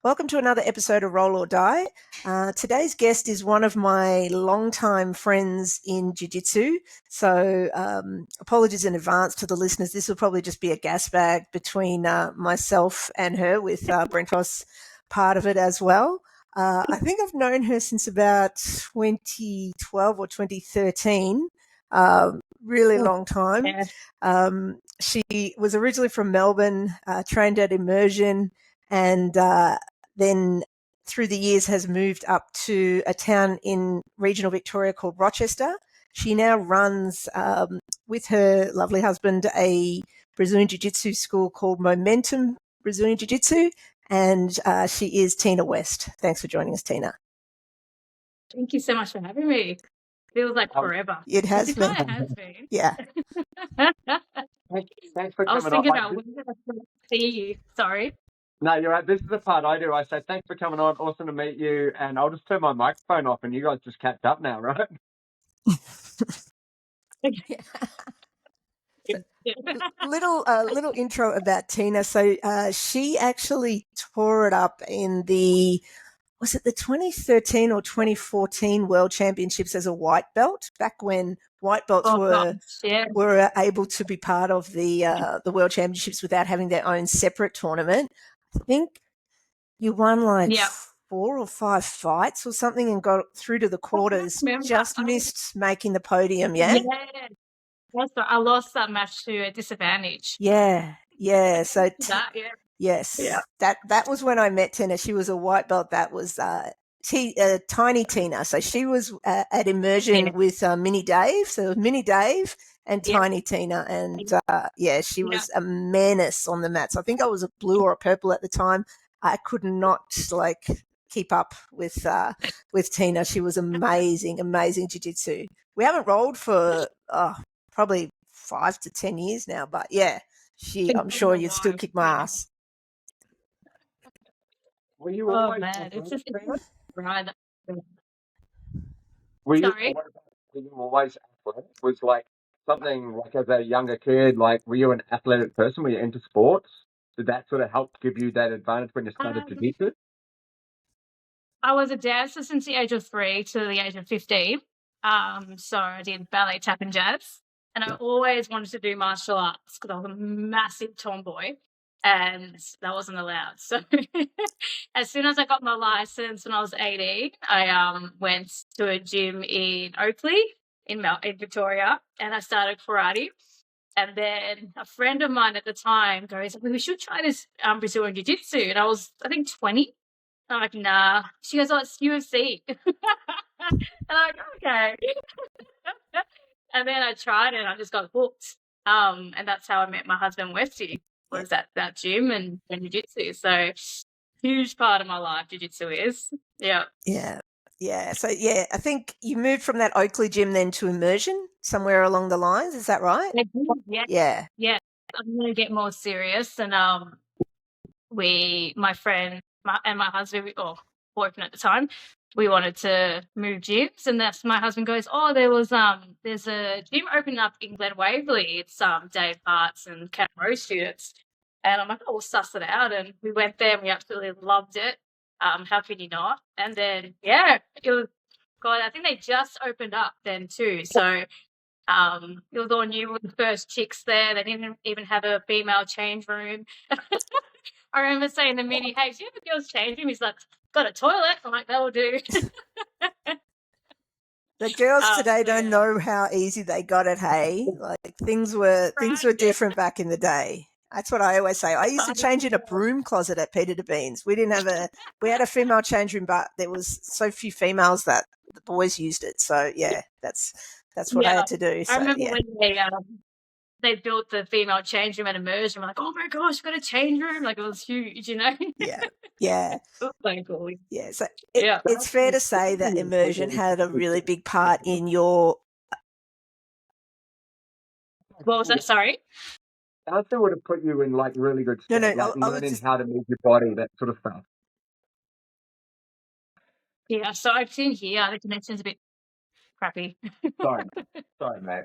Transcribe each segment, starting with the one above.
Welcome to another episode of Roll or Die. Today's guest is one of my longtime friends in Jiu Jitsu. So apologies in advance to the listeners. This will probably just be a gas bag between myself and her, with Brent Ross part of it as well. I think I've known her since about 2012 or 2013. Really long time. Yeah. She was originally from Melbourne, trained at Immersion, and then through the years has moved up to a town in regional Victoria called Rochester. She now runs, with her lovely husband, a Brazilian Jiu Jitsu school called Momentum Brazilian Jiu Jitsu, and she is Tina West. Thanks for joining us, Tina. Thank you so much for having me. Feels like forever. It has been. It has been. Yeah. Thanks for I was coming thinking on. about when did I see you. Sorry. No, you're right. This is the part I do. I say thanks for coming on. Awesome to meet you. And I'll just turn my microphone off and you guys just catch up now, right? Little intro about Tina. So she actually tore it up in was it the 2013 or 2014 World Championships as a white belt, back when white belts were able to be part of the World Championships without having their own separate tournament. I think you won 4 or 5 fights or something and got through to the quarters. Just missed making the podium, yeah? I lost that match to a disadvantage. Yeah. So yes, that was when I met Tina. She was a white belt. That was Tiny Tina. So she was at Immersion with Mini Dave. So it was Mini Dave and Tiny Tina, and she was a menace on the mats. I think I was a blue or a purple at the time. I could not keep up with Tina. She was amazing jiu-jitsu. We haven't rolled for probably 5 to 10 years now, but I'm sure you'd still kick my ass. Were you always it's just right. Were you always athletic? Was like something like as a younger kid, like were you an athletic person? Were you into sports? Did that sort of help give you that advantage when you started jiu-jitsu? I was a dancer since the age of 3 to the age of 15. So I did ballet, tap and jazz. And I always wanted to do martial arts because I was a massive tomboy and that wasn't allowed. So as soon as I got my license when I was 18, I went to a gym in Oakley in Victoria, and I started karate. And then a friend of mine at the time goes, we should try this Brazilian Jiu Jitsu. And I was, I think, 20. I'm like, nah. She goes, oh, it's UFC. And I'm like, okay. And then I tried it and I just got hooked. And that's how I met my husband, Westy, was at that gym and jiu-jitsu. So huge part of my life, jiu-jitsu is. Yeah. So, I think you moved from that Oakley gym then to Immersion somewhere along the lines. Is that right? Yeah. I'm going to get more serious. And my friend and my husband, or boyfriend at the time, we wanted to move gyms, and that's my husband goes, oh, there's a gym opening up in Glen Waverley. It's Dave Hart's and Cat Rowe students. And I'm like, oh, we'll suss it out. And we went there and we absolutely loved it. How could you not? And then, it was, God, I think they just opened up then too. So it was all new. We were the first chicks there. They didn't even have a female change room. I remember saying to Minnie, hey, do you have a girls' change room? He's like, got a toilet. I'm like, that'll do. The girls today don't know how easy they got it, hey? Like things were different back in the day. That's what I always say. I used to change in a broom closet at Peter DeBean's. We had a female change room, but there was so few females that the boys used it. So that's what I had to do. So, I remember when they built the female change room at Immersion. I'm like, oh my gosh, we've got a change room. Like it was huge, you know? Yeah. It was so cool. Yeah. So it's fair to say that Immersion had a really big part in your. What was that? Sorry? I think would have put you in like really good stead, learning how to move your body, that sort of stuff. Yeah, so I've seen here the connection's a bit crappy. Sorry, mate.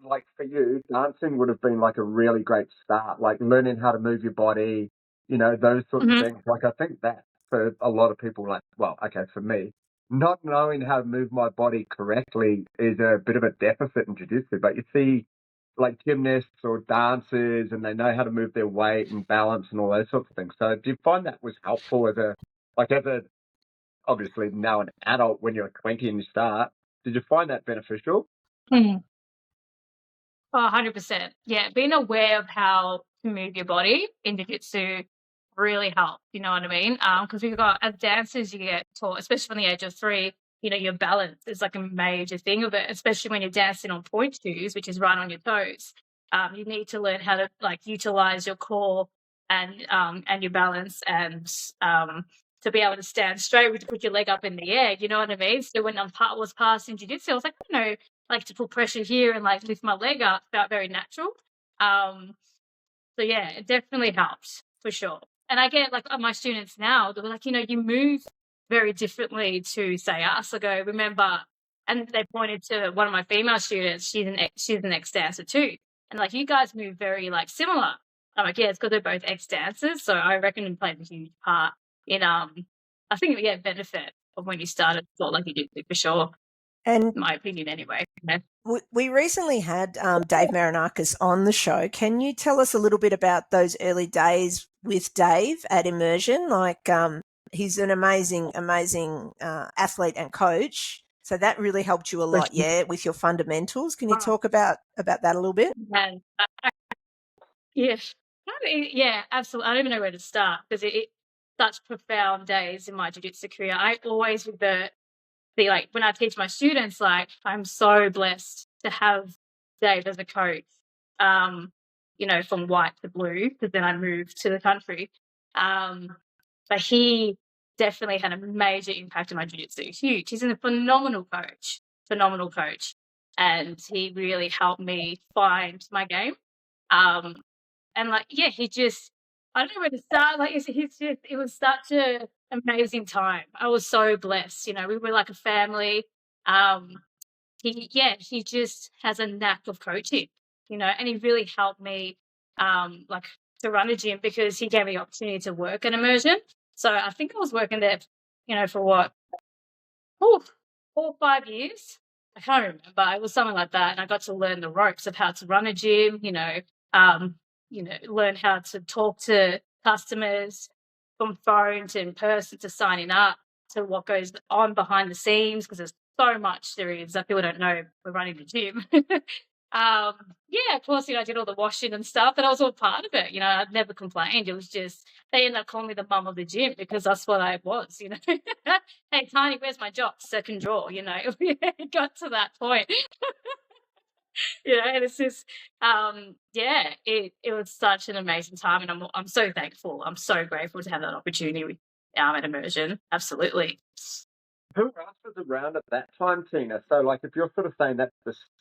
Like for you, dancing would have been like a really great start, like learning how to move your body, those sorts of things. Like, I think that for a lot of people, like, well, okay, for me, not knowing how to move my body correctly is a bit of a deficit in jiu-jitsu. But you see, like, gymnasts or dancers, and they know how to move their weight and balance and all those sorts of things. So do you find that was helpful as a obviously now an adult when you're 20 and you start? Did you find that beneficial? Oh, 100%. Yeah, being aware of how to move your body in jiu-jitsu really helps, you know what I mean? Because we've got, as dancers, you get taught, especially from the age of 3, your balance is like a major thing of it, especially when you're dancing on point shoes, which is right on your toes. You need to learn how to like utilize your core and your balance, and to be able to stand straight with to put your leg up in the air, you know what I mean? So when was passing jiu-jitsu, I was like, like to put pressure here and like lift my leg up felt very natural. So yeah, it definitely helps for sure. And I get like my students now, they're like, you move very differently to say us. I go, remember, and they pointed to one of my female students. She's an ex-dancer too, and like you guys move very like similar. I'm like, yeah, it's because they're both ex-dancers, so I reckon it played a huge part in I think we get benefit of when you started sport like you did for sure. And in my opinion, anyway. We recently had Dave Marinakis on the show. Can you tell us a little bit about those early days with Dave at Immersion? Like, he's an amazing athlete and coach. So that really helped you a lot, yeah, with your fundamentals. Can you talk about that a little bit? Yeah, absolutely. I don't even know where to start because it such profound days in my jiu-jitsu career. I always revert like when I teach my students, like I'm so blessed to have Dave as a coach, from white to blue, because then I moved to the country. But he definitely had a major impact on my jiu-jitsu. Huge. He's a phenomenal coach. And he really helped me find my game. And like, yeah, I don't know where to start. Like, it was such an amazing time. I was so blessed. We were like a family. He just has a knack of coaching, and he really helped me, like to run a gym because he gave me the opportunity to work at Immersion. So I think I was working there, for what, 4 or 5 years. I can't remember. It was something like that, and I got to learn the ropes of how to run a gym. Learn how to talk to customers from phone to in person to signing up to what goes on behind the scenes, because there's so much there is that people don't know we're running the gym. Of course, I did all the washing and stuff, but I was all part of it. I'd never complained. It was just they ended up calling me the mum of the gym because that's what I was. Hey, Tiny, where's my job? Second drawer. It got to that point. And it's just, it was such an amazing time, and I'm so thankful. I'm so grateful to have that opportunity at Immersion. Absolutely. Who else was around at that time, Tina? So, like, if you're sort of saying that's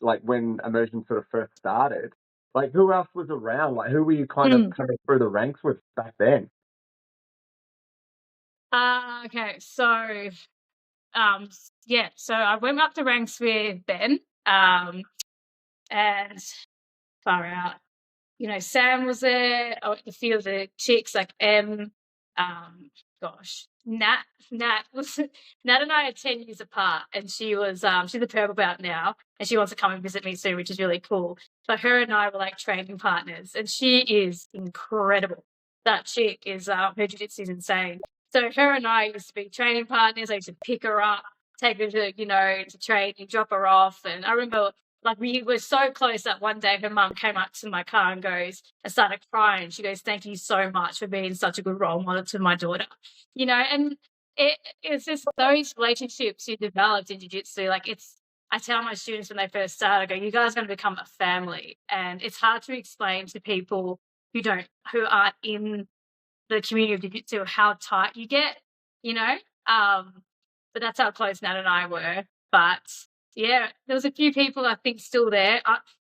like when Immersion sort of first started, like, who else was around? Like, who were you kind of coming through the ranks with back then? Okay, so, so I went up the ranks with Ben, and far out. Sam was there. A few of the chicks like Nat and I are 10 years apart, and she was she's a purple belt now, and she wants to come and visit me soon, which is really cool. But her and I were like training partners, and she is incredible. That chick is her jiu-jitsu is insane. So her and I used to be training partners. I used to pick her up, take her to to train, and drop her off. And I remember like we were so close that one day her mum came up to my car and started crying. She goes, "Thank you so much for being such a good role model to my daughter." And it's just those relationships you developed in jiu-jitsu. Like I tell my students when they first start, I go, you guys are going to become a family. And it's hard to explain to people who aren't in the community of jiu-jitsu how tight you get, but that's how close Nat and I were. But yeah, there was a few people I think still there.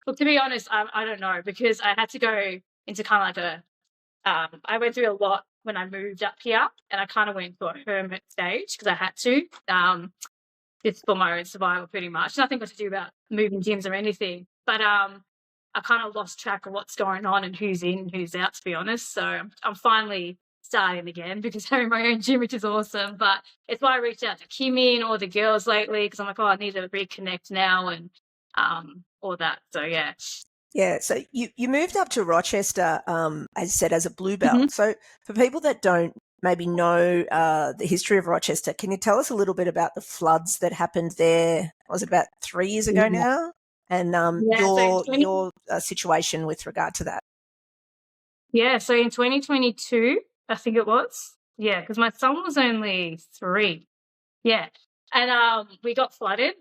Look, to be honest, I don't know, because I had to go into kind of like I went through a lot when I moved up here, and I kind of went through a hermit stage because I had to. It's for my own survival pretty much. Nothing got to do about moving gyms or anything. But I kind of lost track of what's going on and who's in, who's out, to be honest. So I'm finally starting again because having my own gym, which is awesome. But it's why I reached out to Kimmy and all the girls lately because I'm like, oh, I need to reconnect now and all that. So yeah. Yeah, so you moved up to Rochester, as you said, as a blue belt. So for people that don't maybe know the history of Rochester, can you tell us a little bit about the floods that happened there? Was it about 3 years ago now? And your situation with regard to that? Yeah, so in 2022, I think it was. Yeah, because my son was only 3. Yeah, and we got flooded.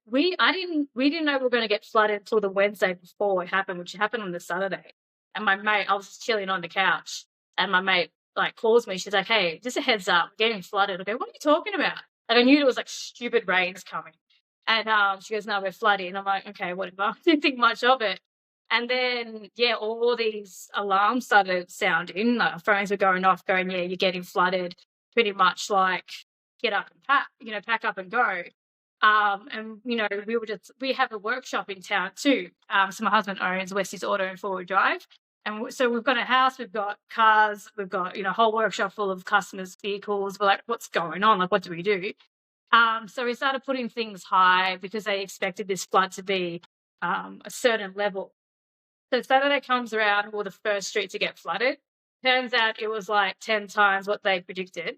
We didn't know we were going to get flooded until the Wednesday before it happened, which happened on the Saturday. And my mate, I was just chilling on the couch, and my mate like calls me. She's like, "Hey, just a heads up, we're getting flooded." I go, "What are you talking about?" Like I knew it was like stupid rains coming, and she goes, "No, we're flooding." And I'm like, "Okay, whatever." I didn't think much of it. And then, yeah, all these alarms started sounding. Like our phones were going off, going, "Yeah, you're getting flooded." Pretty much like get up and pack up and go. And we have a workshop in town too. So my husband owns Westies Auto and Forward Drive, and so we've got a house, we've got cars, we've got a whole workshop full of customers' vehicles. We're like, what's going on? Like, what do we do? So we started putting things high because they expected this flood to be a certain level. So Saturday comes around, well, the first street to get flooded. Turns out it was like 10 times what they predicted.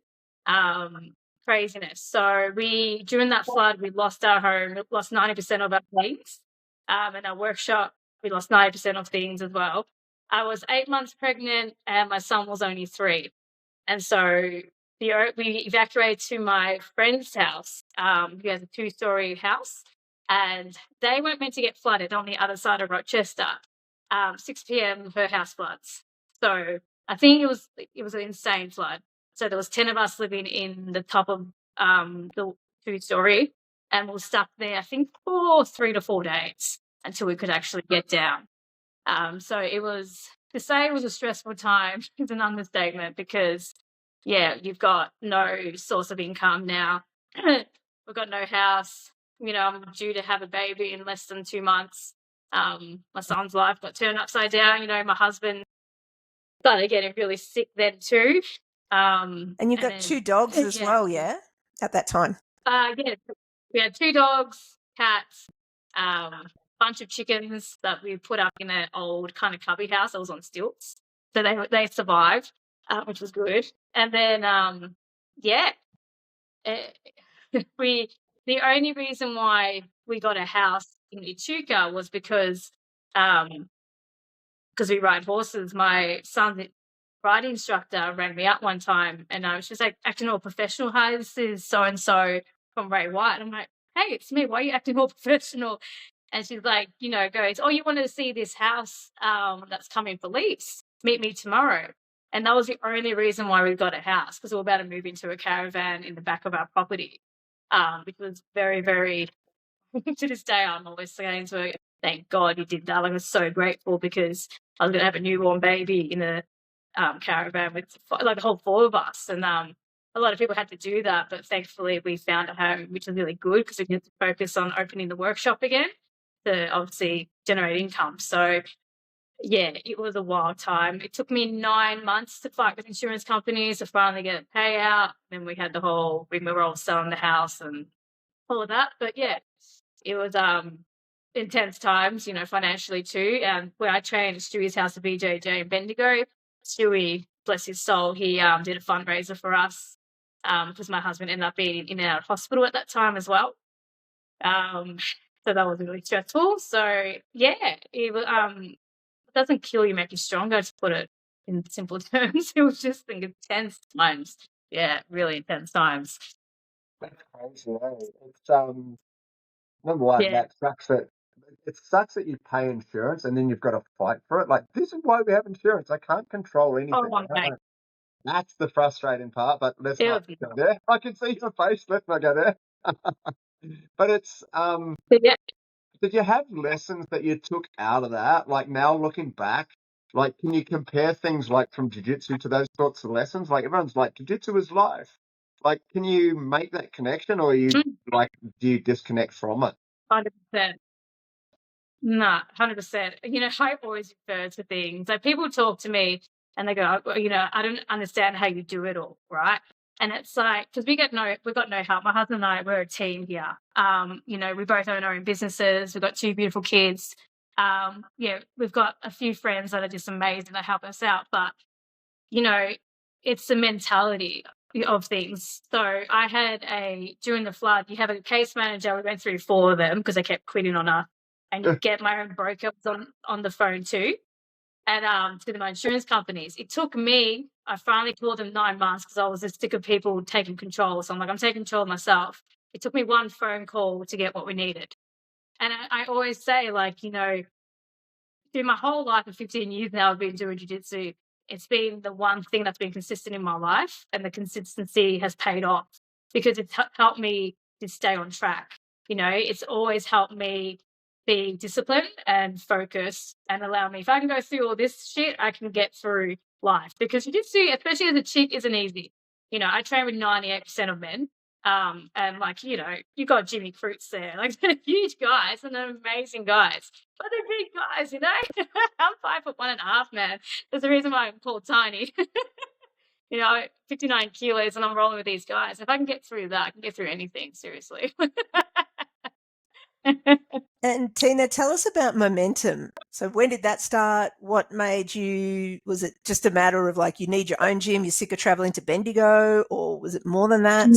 Craziness. So during that flood, we lost our home, we lost 90% of our things. And our workshop, we lost 90% of things as well. I was 8 months pregnant and my son was only 3. And so we evacuated to my friend's house, who has a 2-story house, and they weren't meant to get flooded on the other side of Rochester. 6 p.m. her house floods. So I think it was an insane flood. So there was 10 of us living in the top of the 2-story, and we were stuck there, I think, for 3 to 4 days until we could actually get down. So to say it was a stressful time is an understatement because, yeah, you've got no source of income now. We've got no house. I'm due to have a baby in less than 2 months. My son's life got turned upside down. My husband started getting really sick then too. And you've got 2 dogs as well, yeah, at that time? Yeah, we had 2 dogs, cats, bunch of chickens that we put up in an old kind of cubby house that was on stilts. So they survived, which was good. And then, the only reason why we got a house in Echuca was because we ride horses. My son's riding instructor rang me up one time and she was like, acting all professional. Hi, this is so-and-so from Ray White. I'm like, hey, it's me. Why are you acting all professional? And she's like, goes, oh, you wanted to see this house that's coming for lease. Meet me tomorrow. And that was the only reason why we got a house, because we were about to move into a caravan in the back of our property, which was very, very, to this day, I'm always saying to her, thank God you did that. Like, I was so grateful because I was going to have a newborn baby in a caravan with like the whole 4 of us. And a lot of people had to do that, but thankfully we found a home, which is really good because we get to focus on opening the workshop again to obviously generate income. So yeah, it was a wild time. It took me 9 months to fight with insurance companies to finally get a payout. Then we had we were all selling the house and all of that. But yeah, it was intense times, financially too. Where I trained at Stewie's House of BJJ in Bendigo, Stewie, bless his soul, he did a fundraiser for us because my husband ended up being in and out of hospital at that time as well. So that was really stressful. So yeah, it doesn't kill you, make you stronger, to put it in simple terms. It was just intense times. Yeah, really intense times. That's crazy, eh? It's number one, that sucks it sucks that you pay insurance and then you've got to fight for it. Like, this is why we have insurance. I can't control anything. That's the frustrating part, but let's not go there. I can see your face. Let's not go there. But it's did you have lessons that you took out of that? Like, now looking back, like, can you compare things like from jiu-jitsu to those sorts of lessons? Like, everyone's like, jiu-jitsu is life. Like, can you make that connection, or do you disconnect from it? 100%. No, 100%. I always refer to things. Like, people talk to me And they go, I don't understand how you do it all, right? And it's like, because we've got no help. My husband and I, we're a team here. We both own our own businesses. We've got 2 beautiful kids. We've got a few friends that are just amazing that help us out. But, it's the mentality of things. So I had during the flood, you have a case manager. We went through 4 of them because they kept quitting on us. And you get my own broker on the phone too. And to my insurance companies. It took me, I finally called them 9 months because I was just sick of people taking control. So I'm like, I'm taking control of myself. It took me 1 phone call to get what we needed. And I always say, like, through my whole life of 15 years now, I've been doing jiu-jitsu. It's been the one thing that's been consistent in my life, and the consistency has paid off because it's helped me to stay on track. It's always helped me be disciplined and focused and allow me, if I can go through all this shit, I can get through life. Because jiu-jitsu, especially as a chick, isn't easy. I train with 98% of men. And like, you've got Jimmy Fruits there, like they're huge guys and they're amazing guys, but they're big guys, I'm 5'1.5", man. There's a reason why I'm called tiny. 59 kilos and I'm rolling with these guys. If I can get through that, I can get through anything, seriously. And Tina, tell us about Momentum. So when did that start? What made you, was it just a matter of like, you need your own gym, you're sick of traveling to Bendigo, or was it more than that?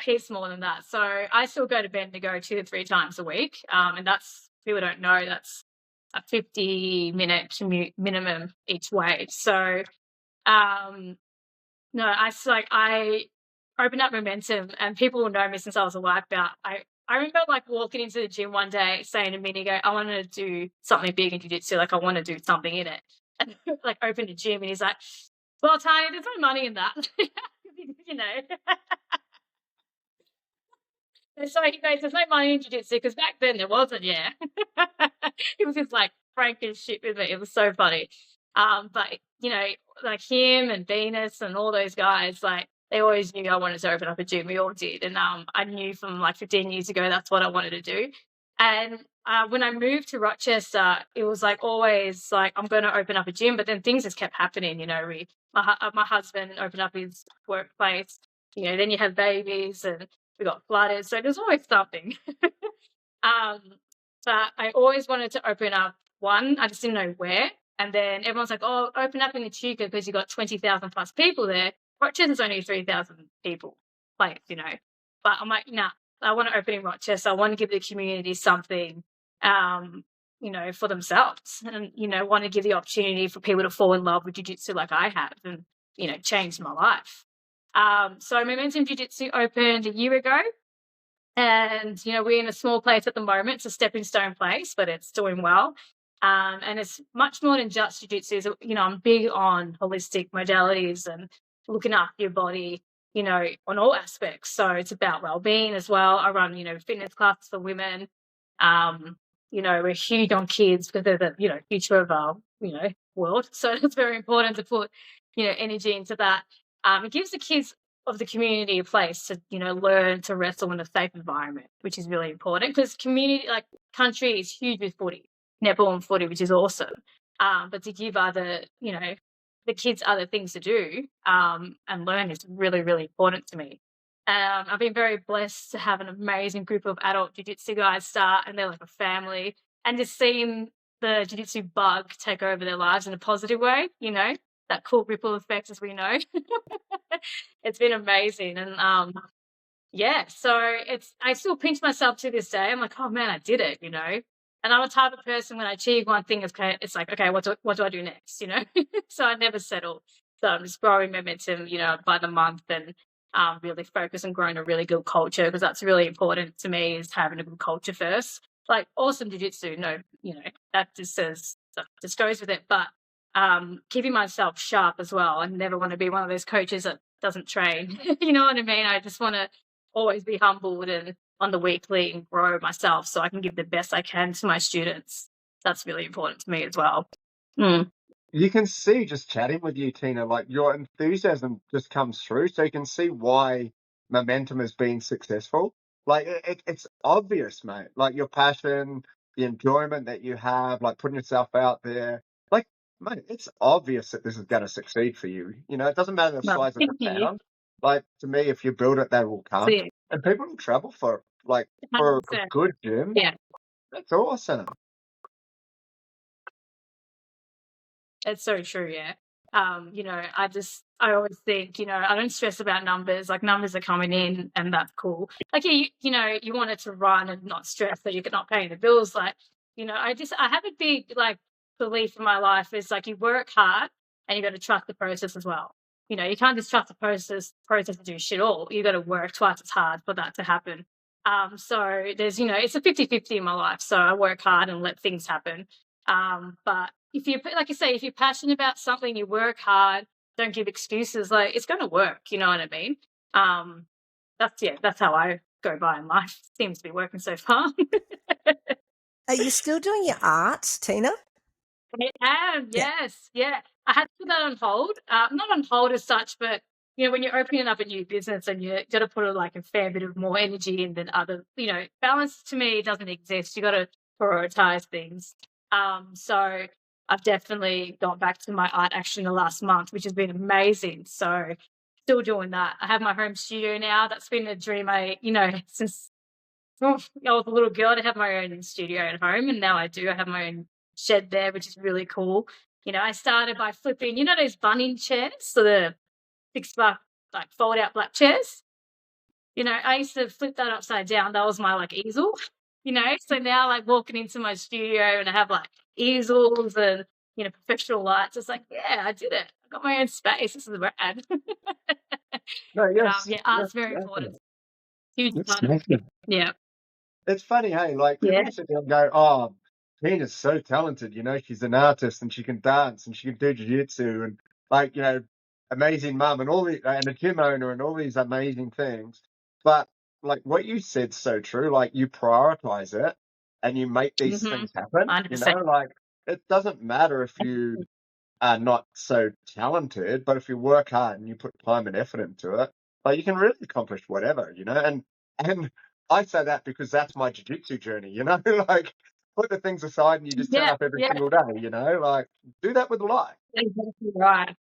Heaps more than that. So I still go to Bendigo 2 to 3 times a week. And that's, people don't know, that's a 50-minute commute minimum each way. So, I opened up Momentum, and people will know me since I was a white belt. I remember like walking into the gym one day saying to Minigo, I want to do something big in jiu-jitsu, like I want to do something in it. And like opened a gym, and he's like, well, Tanya, there's no money in that. And so he goes, there's no money in jiu-jitsu, because back then there wasn't, yeah. He was just like franking shit with me. It was so funny. But, like him and Venus and all those guys, like they always knew I wanted to open up a gym. We all did. And I knew from like 15 years ago that's what I wanted to do. And when I moved to Rochester, it was like always like, I'm going to open up a gym. But then things just kept happening. My husband opened up his workplace. Then you have babies and we got flooded. So there's always something. But I always wanted to open up one. I just didn't know where. And then everyone's like, oh, open up in the Chuka because you've got 20,000 plus people there. Rochester's only 3,000 people place, But I'm like, nah, I want to open in Rochester. I want to give the community something, for themselves, and, want to give the opportunity for people to fall in love with jiu-jitsu like I have and, changed my life. So Momentum Jiu Jitsu opened a year ago. And, we're in a small place at the moment. It's a stepping stone place, but it's doing well. And it's much more than just jiu-jitsu. I'm big on holistic modalities and looking after your body, on all aspects. So it's about well-being as well. I run, fitness classes for women. We're huge on kids because they're the, future of our, world. So it's very important to put, energy into that. It gives the kids of the community a place to, learn to wrestle in a safe environment, which is really important because country is huge with footy, netball and footy, which is awesome. But to give the kids other things to do and learn is really, really important to me. I've been very blessed to have an amazing group of adult jiu-jitsu guys start, and they're like a family, and just seeing the jiu-jitsu bug take over their lives in a positive way, that cool ripple effect, as we know. It's been amazing. And so I still pinch myself to this day. I'm like, oh man, I did it, And I'm the type of person, when I achieve one thing, it's like, okay, what do I do next, So I never settle. So I'm just growing momentum, by the month, and really focus on growing a really good culture, because that's really important to me, is having a good culture first. Like awesome jiu-jitsu, that just goes with it. But keeping myself sharp as well. I never want to be one of those coaches that doesn't train. You know what I mean? I just want to always be humbled and on the weekly and grow myself so I can give the best I can to my students. That's really important to me as well. You can see, just chatting with you, Tina, like your enthusiasm just comes through. So you can see why Momentum has been successful. Like it's obvious, mate. Like your passion, the enjoyment that you have, like putting yourself out there. Like Mate, it's obvious that this is going to succeed for you. You know, it doesn't matter the Well, size of thank the you. town. Like, to me, if you build it, they will come. See, And people will travel for, like, for a 100%. good gym. Yeah. That's awesome. It's so true, yeah. You know, I always think, you know, I don't stress about numbers. Like, numbers are coming in, and that's cool. Like, you know, you want it to run and not stress that you're not paying the bills. Like, you know, I have a big like belief in my life is like you work hard and you got to trust the process as well. You know, you can't just trust the process to do shit all. You got to work twice as hard for that to happen. So there's, you know, it's a 50-50 in my life. So I work hard and let things happen. But if you, like you say, if you're passionate about something, you work hard, don't give excuses, like it's going to work. You know what I mean? That's how I go by in life. Seems to be working so far. Are you still doing your art, Tina? I am, yes. Yeah. I had to put that on hold. Not on hold as such, but you know, when you're opening up a new business and you got to put like a fair bit of more energy in than other, you know, balance to me doesn't exist. You got to prioritize things. So I've definitely got back to my art action in the last month, which has been amazing. So still doing that. I have my home studio now. That's been a dream since I was a little girl to have my own studio at home, and now I do. I have my own shed there, which is really cool. You know, I started by flipping, you know, those bunning chairs, so the $6 like fold out black chairs. You know, I used to flip that upside down. That was my like easel. You know, so now like walking into my studio and I have like easels and you know professional lights. It's like, yeah, I did it. I got my own space. This is rad. No, yes. Yeah, art's very important. Huge Yes, part of it. Yeah. it's funny, hey, like Yeah. people sit there and go, "Oh, Tina's so talented. You know, she's an artist and she can dance and she can do jiu-jitsu and like, you know, amazing mum and all the and a gym owner and all these amazing things." But like what you said's so true. Like you prioritize it and you make these things happen. You 100%. know, like it doesn't matter if you are not so talented, but if you work hard and you put time and effort into it, like you can really accomplish whatever, you know. And I say that because that's my jiu-jitsu journey, you know, like put the things aside and you just turn Yeah, up every yeah. single day, you know, like do that with life. Exactly right.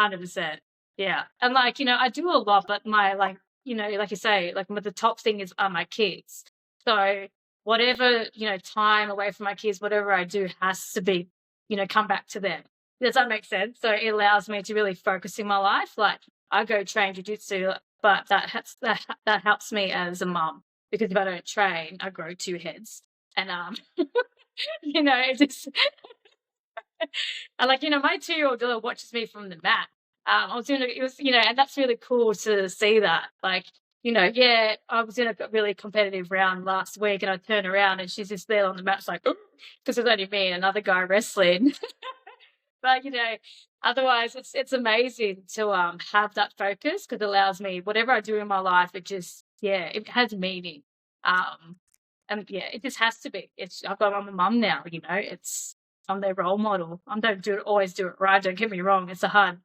100%. Yeah. And like, you know, I do a lot, but my like, you know, like you say, like the top thing are my kids. So whatever, you know, time away from my kids, whatever I do has to be, you know, come back to them. Does that make sense? So it allows me to really focus in my life. Like I go train jiu-jitsu, but that helps me as a mum because if I don't train, I grow two heads. And you know, it just and like, you know, my 2-year-old girl watches me from the mat. I was doing it was, you know, and that's really cool to see that. Like, you know, yeah, I was in a really competitive round last week and I turn around and she's just there on the mat, it's like, because it's only me and another guy wrestling. But, you know, otherwise it's amazing to have that focus because it allows me, whatever I do in my life, it just, yeah, it has meaning. And yeah, it just has to be. I'm a mum now, you know, I'm their role model. I don't always do it right. Don't get me wrong. It's a hard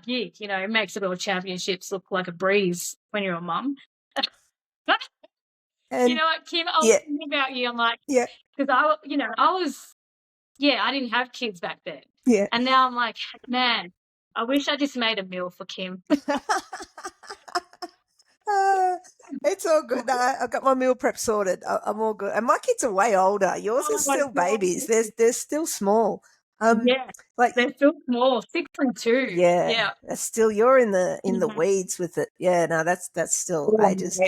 gig. You know, it makes the world championships look like a breeze when you're a mum. You know what, Kim? I was thinking about you. I'm like, because I didn't have kids back then. Yeah. And now I'm like, man, I wish I just made a meal for Kim. It's all good. No, I've got my meal prep sorted. I'm all good. And my kids are way older. Yours are still babies. They're still small. Yeah, like they're still small, 6 and 2. Yeah, that's still you're in the weeds with it. Yeah, no, that's still ages.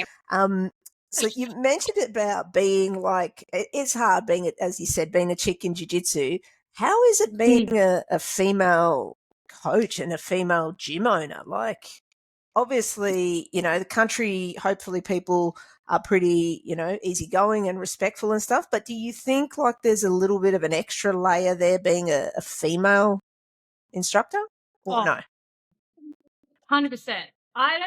So you mentioned about being like it's hard being, as you said, being a chick in jiu-jitsu. How is it being a female coach and a female gym owner? Like, obviously, you know, the country, hopefully people are pretty, you know, easygoing and respectful and stuff. But do you think like there's a little bit of an extra layer there being a female instructor or no? 100%. I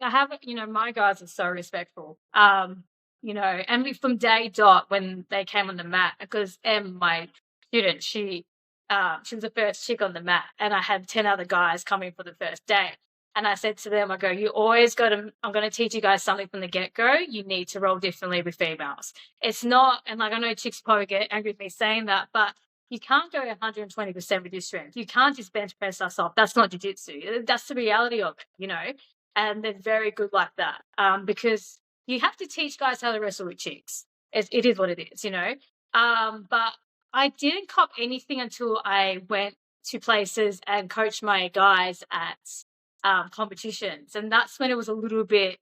haven't, you know, my guys are so respectful. You know, and from day dot when they came on the mat, because my student, she was the first chick on the mat, and I had 10 other guys coming for the first day. And I said to them, I go, I'm going to teach you guys something from the get-go. You need to roll differently with females. It's not, and like I know chicks probably get angry with me saying that, but you can't go 120% with your strength. You can't just bench press us off. That's not jiu-jitsu. That's the reality of it, and they're very good like that, because you have to teach guys how to wrestle with chicks. It is what it is, but I didn't cop anything until I went to places and coached my guys at competitions, and that's when it was a little bit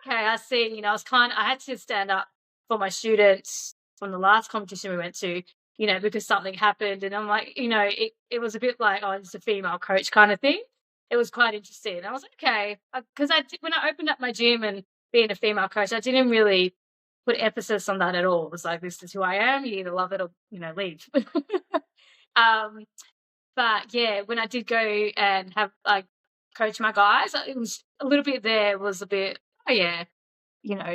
okay. I see, I had to stand up for my students from the last competition we went to, because something happened, and I'm like, it was a bit like, oh, it's a female coach kind of thing. It was quite interesting. I was like, okay, because when I opened up my gym and being a female coach, I didn't really put emphasis on that at all. It was like, this is who I am. You either love it or leave. But yeah, when I did go and have coach my guys, it was a little bit there. Was a bit, oh yeah,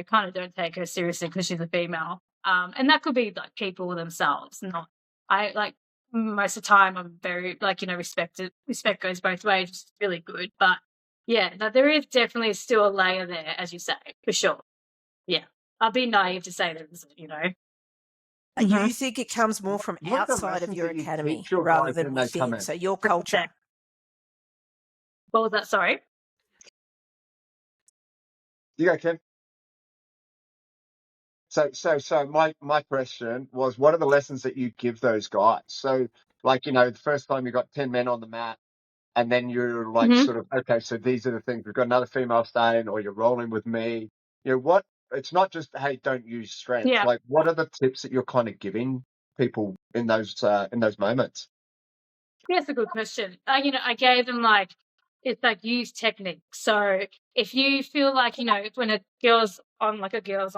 kind of don't take her seriously because she's a female. And that could be like people themselves. Not most of the time I'm very respect goes both ways, which is really good. But yeah, there is definitely still a layer there, as you say, for sure. Yeah. I'd be naive to say that, You think it comes more from outside of your academy rather than within? So your culture. What was that? Sorry. You go, Kim. So my question was, what are the lessons that you give those guys? So the first time you got 10 men on the mat, and then you're like sort of, okay, so these are the things. We've got another female staying, or you're rolling with me. What? It's not just, hey, don't use strength. Yeah. Like, what are the tips that you're kind of giving people in those moments? Yeah, that's a good question. I gave them it's use technique. So if you feel like, when a girl's on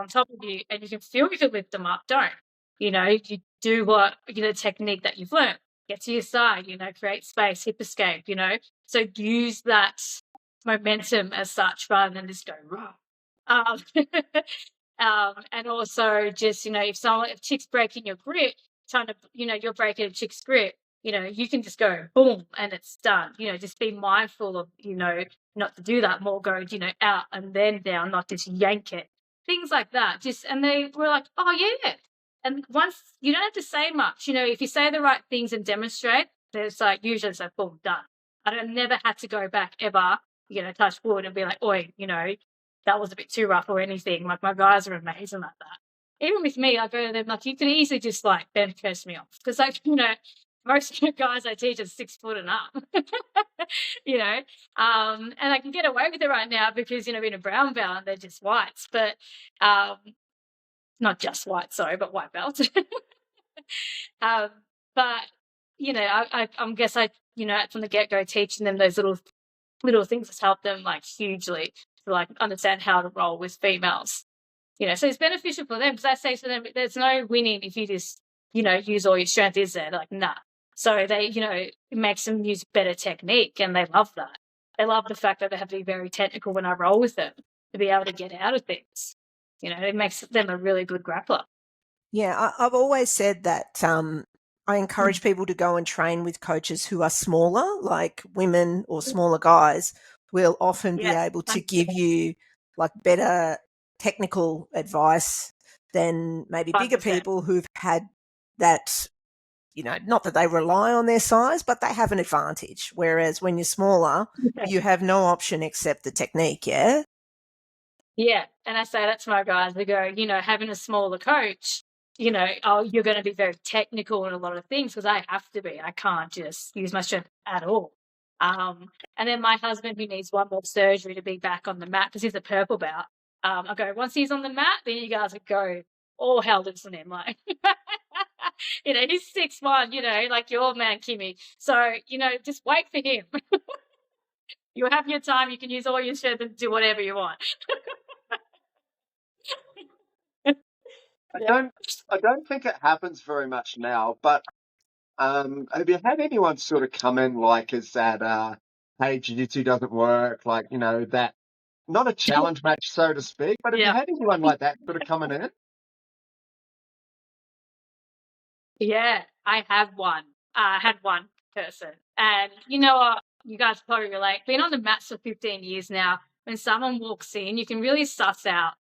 top of you and you can feel you can lift them up, don't. You do what, technique that you've learned. Get to your side, create space, hip escape, So use that momentum as such rather than just go raw. And also just, if chick's breaking your grip, trying to, you're breaking a chick's grip, you can just go boom and it's done. Just be mindful of, not to do that, more go, out and then down, not just yank it. Things like that. And they were like, oh yeah. And once you don't have to say much, if you say the right things and demonstrate, there's usually it's like boom, done. I've never had to go back ever, touch wood and be like, oi, that was a bit too rough or anything. Like my guys are amazing like that. Even with me, I go to them like, you can easily just bench press me off because most of the guys I teach are 6 foot and up, and I can get away with it right now because, being a brown belt, they're just whites, but not just white, sorry, but white belts. But, I guess from the get-go teaching them those little things has helped them hugely to understand how to roll with females. So it's beneficial for them because I say to them, there's no winning if you just, use all your strength, is there? Nah. So they, it makes them use better technique and they love that. They love the fact that they have to be very technical when I roll with them to be able to get out of things. It makes them a really good grappler. Yeah, I've always said that I encourage people to go and train with coaches who are smaller, like women or smaller guys will often be able to give you better technical advice than maybe 100%. bigger people who've had that, not that they rely on their size, but they have an advantage. Whereas when you're smaller, you have no option except the technique, yeah? Yeah, and I say that to my guys. They go, having a smaller coach, you're going to be very technical in a lot of things because I have to be. I can't just use my strength at all. And then my husband, who needs one more surgery to be back on the mat because he's a purple belt, I go, once he's on the mat, then you guys would go, all hell lives on him. He's 6'1", like your man, Kimmy. So, just wait for him. You'll have your time. You can use all your strength and do whatever you want. I don't think it happens very much now, but have you had anyone sort of come in as that, hey, jiu-jitsu doesn't work, that, not a challenge match, so to speak, but have you had anyone like that sort of coming in? Yeah, I have one. I had one person. And you know what? You guys probably relate. Been on the mats for 15 years now. When someone walks in, you can really suss out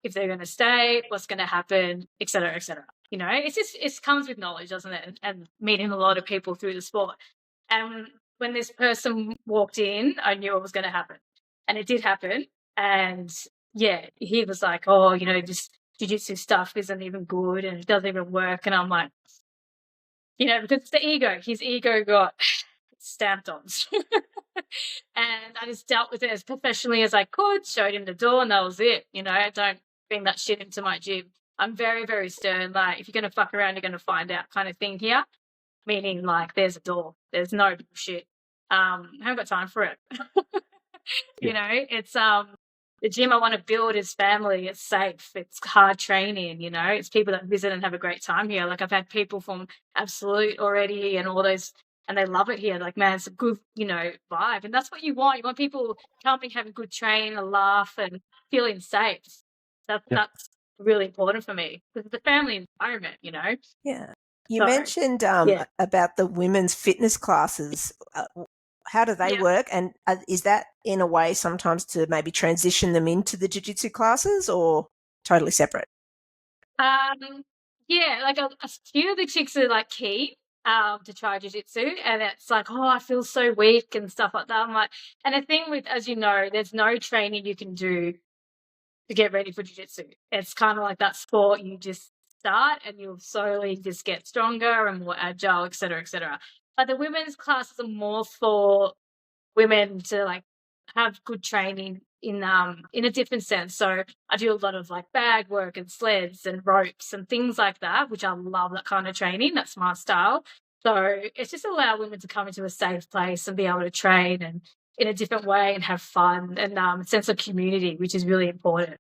if they're going to stay, what's going to happen, et cetera, et cetera. You know, it comes with knowledge, doesn't it? And meeting a lot of people through the sport. And when this person walked in, I knew it was going to happen, and it did happen. And yeah, he was like, "Oh, you know, this jiu-jitsu stuff isn't even good, and it doesn't even work." And I'm like, you know, because it's the ego. His ego got stamped on. And I just dealt with it as professionally as I could, showed him the door, and that was it. You know, I don't bring that shit into my gym. I'm very, very stern. Like, if you're going to fuck around, you're going to find out kind of thing here. Meaning, like, there's a door. There's no bullshit. I haven't got time for it. You know, it's the gym I want to build is family. It's safe. It's hard training. You know, it's people that visit and have a great time here. Like, I've had people from Absolute already and all those, and they love it here. Like, man, it's a good, you know, vibe, and that's what you want. You want people coming, having a good train, a laugh, and feeling safe. That's really important for me because it's a family environment. You know. Yeah. You mentioned about the women's fitness classes. How do they work? And is that in a way sometimes to maybe transition them into the jiu-jitsu classes or totally separate? Yeah, like a few of the chicks are like key to try jiu-jitsu, and it's like, oh, I feel so weak and stuff like that. I'm like, and the thing with, as you know, there's no training you can do to get ready for jiu-jitsu. It's kind of like that sport. You just start and you'll slowly just get stronger and more agile, et cetera, et cetera. But the women's classes are more for women to like have good training in a different sense. So I do a lot of like bag work and sleds and ropes and things like that, which I love that kind of training. That's my style. So it's just allow women to come into a safe place and be able to train and in a different way and have fun and a sense of community, which is really important.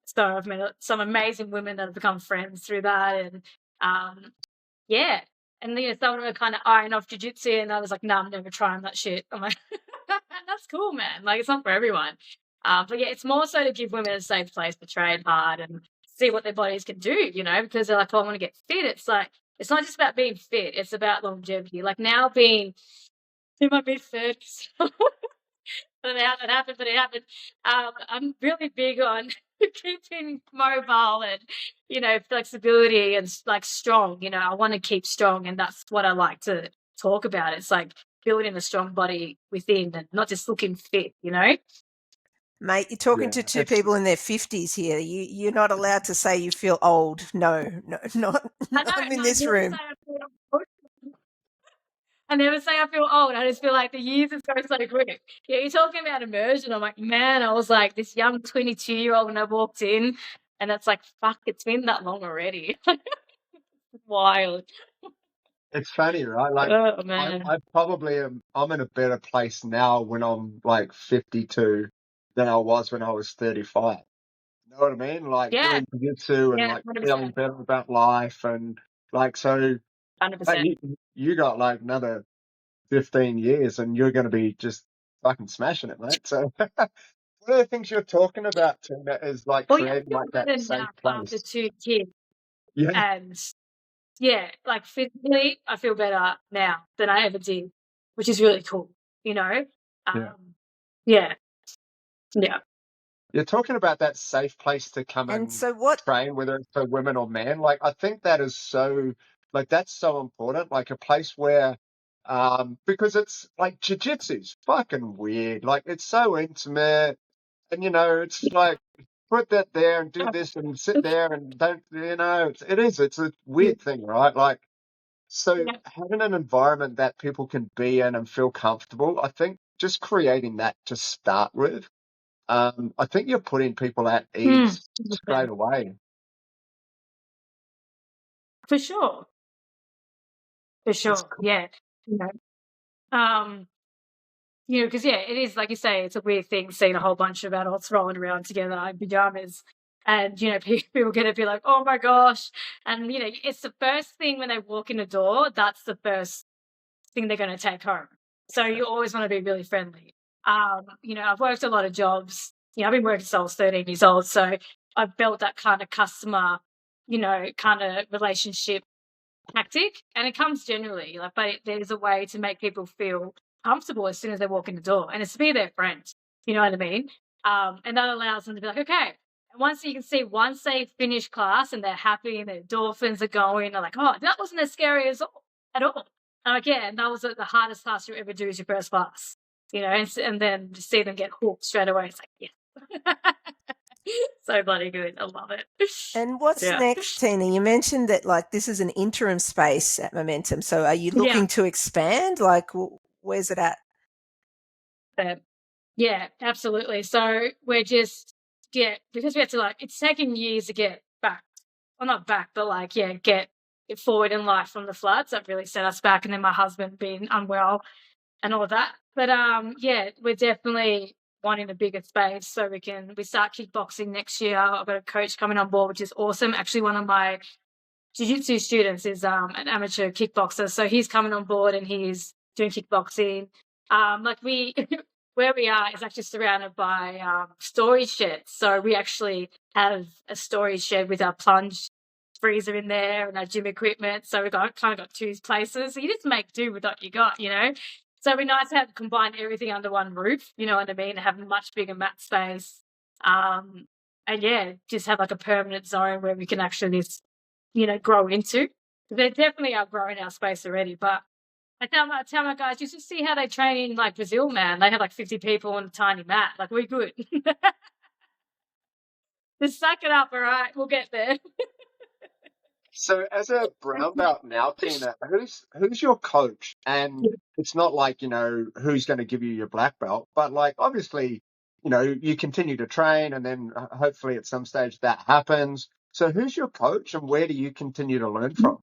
So I've met some amazing women that have become friends through that, and yeah. And you know, some of them are kind of eyeing off jiu-jitsu, and I was like, I'm never trying that shit. I'm like, that's cool, man. Like, it's not for everyone. But yeah, it's more so to give women a safe place to train hard and see what their bodies can do, you know, because they're like, oh, I want to get fit. It's like, it's not just about being fit. It's about longevity. Like now being in my mid-30s. But it happened. I'm really big on keeping mobile and, you know, flexibility and like strong. You know, I want to keep strong, and that's what I like to talk about. It's like building a strong body within and not just looking fit, you know. Mate, you're talking to two people in their 50s here. You're not allowed to say you feel old. No, not in this room. I never say I feel old. I just feel like the years is going so quick. Yeah, you're talking about immersion. I'm like, man, I was like this young 22-year-old when I walked in, and it's like, fuck, it's been that long already. Wild. It's funny, right? Like, oh, man. I probably am. I'm in a better place now when I'm like 52 than I was when I was 35. You know what I mean? Like doing jiu-jitsu and like 100%. feeling better about life, and like so. 100%. You got like another 15 years, and you're going to be just fucking smashing it, mate. So one of the things you're talking about, Tina, is like creating like that safe place. After 2 kids. Yeah. And yeah, like physically, I feel better now than I ever did, which is really cool, you know? Yeah. You're talking about that safe place to come and train, whether it's for women or men. Like, I think that is so, like, that's so important. Like, a place where, because it's like jiu-jitsu's fucking weird. Like, it's so intimate, and you know, it's like put that there and do this and sit there and don't, you know, it's a weird thing, right? Like, so having an environment that people can be in and feel comfortable, I think just creating that to start with. I think you're putting people at ease straight away. For sure. Cool. Yeah. You know, because it is like you say, it's a weird thing seeing a whole bunch of adults rolling around together in pajamas, and you know, people are gonna be like, "Oh my gosh!" And you know, it's the first thing when they walk in the door. That's the first thing they're gonna take home. So you always want to be really friendly. You know, I've worked a lot of jobs. You know, I've been working since I was 13 years old, so I've built that kind of customer, you know, kind of relationship tactic, and it comes generally like, but there's a way to make people feel comfortable as soon as they walk in the door, and it's to be their friend. You know what I mean? And that allows them to be like, okay, And once they finish class and they're happy and their endorphins are going, they're like, oh, that wasn't as scary at all. And again, that was the hardest class you ever do is your first class, you know, and then to see them get hooked straight away, it's like, yeah. So bloody good. I love it. And what's next, Tina? You mentioned that like this is an interim space at Momentum. So are you looking to expand? Like, where's it at? Yeah, absolutely. So we're just, because we had to like, it's taken years to get back. Well, not back, but like, get it forward in life from the floods. That really set us back. And then my husband being unwell and all of that. But we're definitely wanting a bigger space so we start kickboxing next year. I've got a coach coming on board, which is awesome. Actually, one of my jiu-jitsu students is an amateur kickboxer, so he's coming on board and he's doing kickboxing. Where we are is actually surrounded by storage sheds, so we actually have a storage shed with our plunge freezer in there and our gym equipment. So we've got two places. So you just make do with what you got, you know. So it'd be nice to have combined everything under one roof, you know what I mean, and have a much bigger mat space. And just have like a permanent zone where we can actually just, you know, grow into. They definitely are growing our space already, but I tell my guys, you should see how they train in like Brazil, man. They have like 50 people on a tiny mat. Like, we're good. Just suck it up, all right? We'll get there. So as a brown belt now, Tina, who's your coach? And it's not like, you know, who's going to give you your black belt, but like obviously, you know, you continue to train and then hopefully at some stage that happens. So who's your coach and where do you continue to learn from?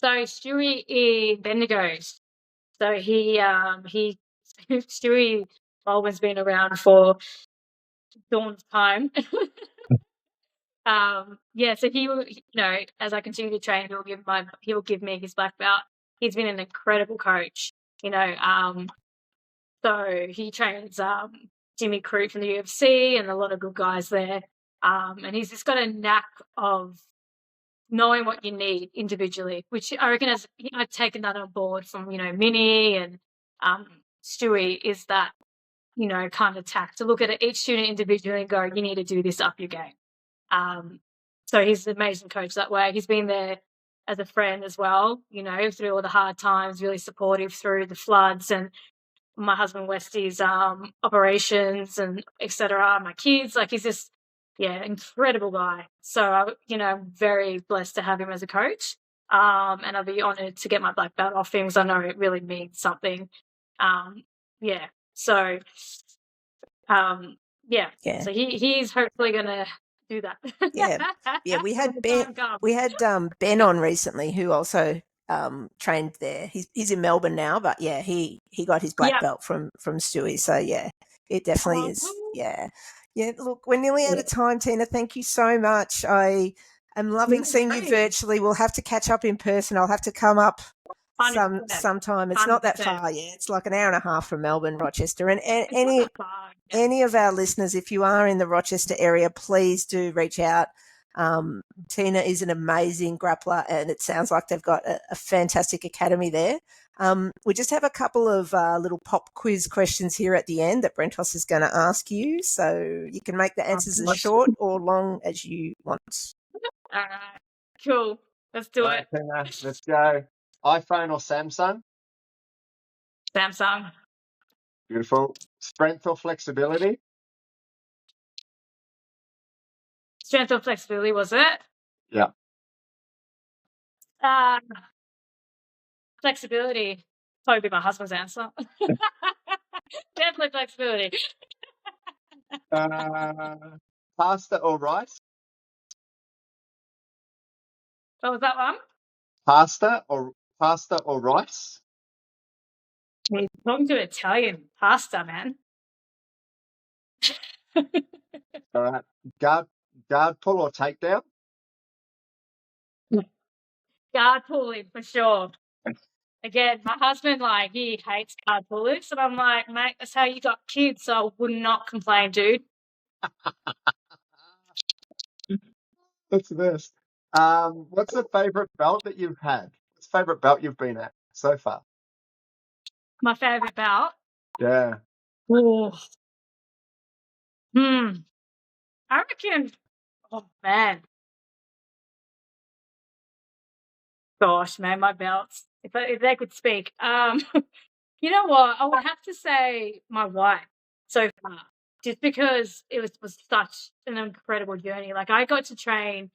So Stewie in Bendigo's. So Stewie always been around for Dawn's time. So he will, you know, as I continue to train, he'll give me his black belt. He's been an incredible coach, you know. So he trains Jimmy Crute from the UFC and a lot of good guys there. And he's just got a knack of knowing what you need individually, which I reckon I've taken that on board from, you know, Minnie and Stewie, is that, you know, kind of tack to look at each student individually and go, you need to do this up your game. So he's an amazing coach that way. He's been there as a friend as well, you know, through all the hard times, really supportive through the floods and my husband Westy's operations and etc. My kids, like, he's just, incredible guy. So, you know, I'm very blessed to have him as a coach. And I'll be honoured to get my black belt off him because I know it really means something. So he's hopefully going to do that. We had Ben on recently who also trained there. He's in Melbourne now, but he got his black belt from Stewie. So it definitely is. Look, we're nearly out of time, Tina. Thank you so much. I am loving seeing you virtually. We'll have to catch up in person. I'll have to come up sometime. It's 100%. Not that far. It's like an hour and a half from Melbourne, Rochester. And any of our listeners, if you are in the Rochester area, please do reach out. Tina is an amazing grappler, and it sounds like they've got a fantastic academy there. We just have a couple of little pop quiz questions here at the end that Brentos is going to ask you, so you can make the answers as short or long as you want. All right, cool. Let's do it. Tina, let's go. iPhone or Samsung? Samsung. Beautiful. Strength or flexibility? Strength or flexibility, was it? Yeah. Flexibility. Probably be my husband's answer. Definitely flexibility. Pasta or rice? What was that one? Pasta or rice? You're talking to Italian. Pasta, man. All right. Guard pull or takedown? Guard pulling for sure. Again, my husband, he hates guard pullers, and I'm like, mate, that's how you got kids, so I would not complain, dude. That's the best. What's the favourite belt that you've had? What's the favourite belt you've been at so far? My favourite belt? Yeah. Oh. I reckon, oh man, gosh, man, my belts. If they could speak, you know what? I would have to say my wife so far, just because it was such an incredible journey. Like I got to train,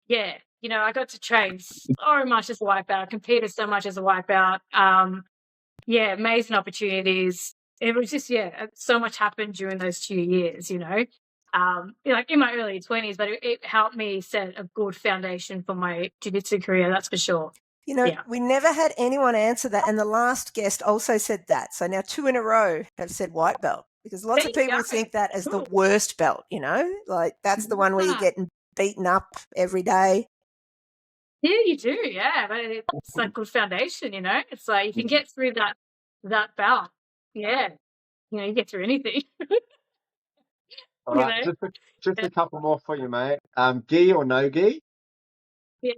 yeah, I got to train so much as a white belt, competed so much as a white belt. Yeah, amazing opportunities. It was just, so much happened during those 2 years, like in my early 20s, but it helped me set a good foundation for my jiu-jitsu career, that's for sure. We never had anyone answer that. And the last guest also said that. So now 2 in a row have said white belt, because lots of people think that as the worst belt, like that's the one where you're getting beaten up every day. Yeah, you do. Yeah, but it's a good foundation. It's like you can get through that belt. Yeah, you get through anything. All right, just a couple more for you, mate. Gi or no gi? Yeah.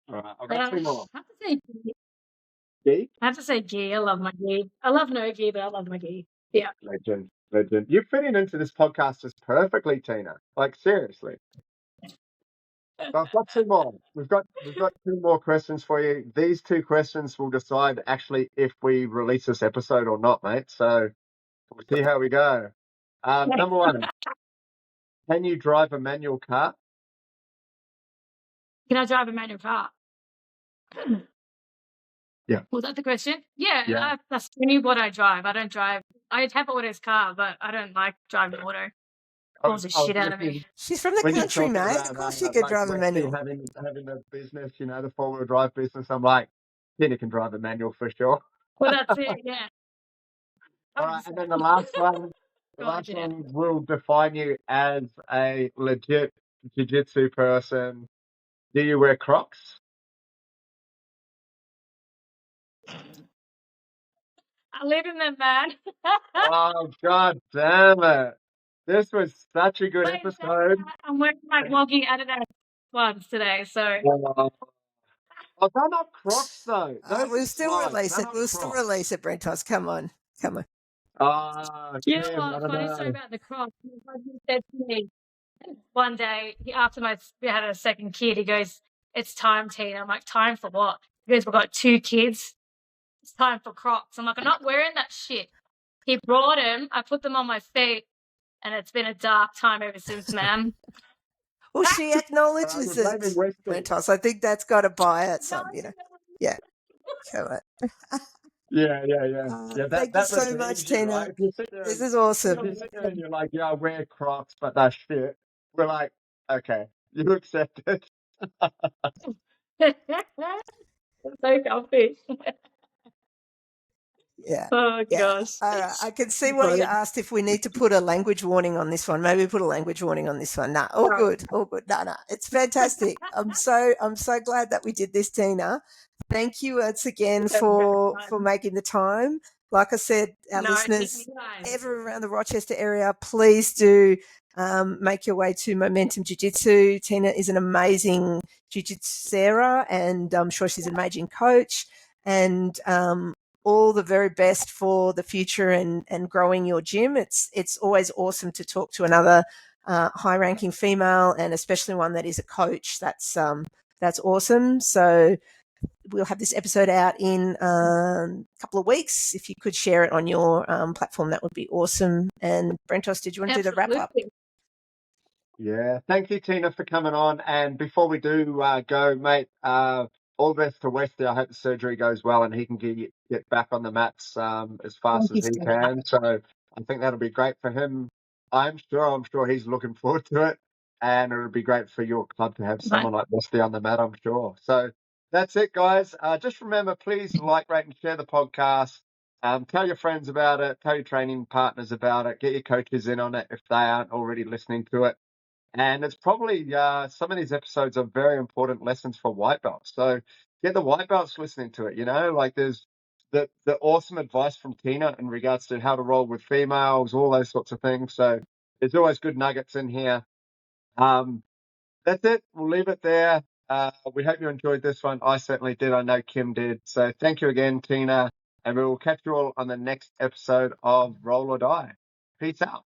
All right, I've got 2 more. I have to say Gi? I have to say gi. I love my gi. I love no gi, but I love my gi. Yeah. Legend. You're fitting into this podcast just perfectly, Tina. Like seriously. But I've got 2 more. We've got 2 more questions for you. These 2 questions will decide actually if we release this episode or not, mate. So we'll see how we go. Number 1, can you drive a manual car? Can I drive a manual car? Yeah. Was that the question? Yeah. That's only what I drive. I don't drive. I have Auto's car, but I don't like driving Auto. Pulls the shit out of me. She's from the country, mate. Of course she could drive a manual. Having the business, the 4-wheel drive business, I'm like, Tina can drive a manual for sure. Well, that's it, yeah. All right, and then the last one. The last one will define you as a legit jiu-jitsu person. Do you wear Crocs? I live in them, man. Oh, God damn it. This was such a good episode. I'm wearing my vlogging Adidas ones today, so. Oh, they're not Crocs, though. We'll still release it. We'll still release it, Brentos. Come on. Oh, you know what? Funny story about the Crocs. My husband said to me one day, after we had a second kid, he goes, "It's time, Tina." I'm like, "Time for what?" He goes, "We've got 2 kids. It's time for Crocs." I'm like, "I'm not wearing that shit." He brought them. I put them on my feet, and it's been a dark time ever since, ma'am. Well, she acknowledges it, Brentos. I think that's got to buy it some, Yeah. Come on. Yeah. Thank you so much, Tina. Right? This is awesome. If you sit there and you're like, yeah, I wear Crocs, but that's shit. We're like, okay, you accept it. So comfy. Yeah. Oh, gosh. All right. I can see why you asked if we need to put a language warning on this one. Maybe put a language warning on this one. Nah, all good. No. It's fantastic. I'm so glad that we did this, Tina. Thank you once again for making the time. Like I said, our listeners ever around the Rochester area, please do make your way to Momentum Jiu Jitsu. Tina is an amazing jiu-jitsu, and I'm sure she's an amazing coach. And all the very best for the future and growing your gym. It's always awesome to talk to another high-ranking female, and especially one that is a coach. That's awesome. So we'll have this episode out in a couple of weeks. If you could share it on your platform, that would be awesome. And Brentos, did you want to do the wrap-up? Yeah. Thank you, Tina, for coming on. And before we do go, mate, all the best to Westy. I hope the surgery goes well and he can get back on the mats as fast as he can. So I think that'll be great for him. I'm sure he's looking forward to it. And it'll be great for your club to have someone like Westy on the mat, I'm sure. So that's it, guys. Just remember, please like, rate, and share the podcast. Tell your friends about it. Tell your training partners about it. Get your coaches in on it if they aren't already listening to it. And it's probably some of these episodes are very important lessons for white belts. So get the white belts listening to it, like there's the awesome advice from Tina in regards to how to roll with females, all those sorts of things. So there's always good nuggets in here. That's it. We'll leave it there. We hope you enjoyed this one. I certainly did. I know Kim did. So thank you again, Tina. And we will catch you all on the next episode of Roll or Die. Peace out.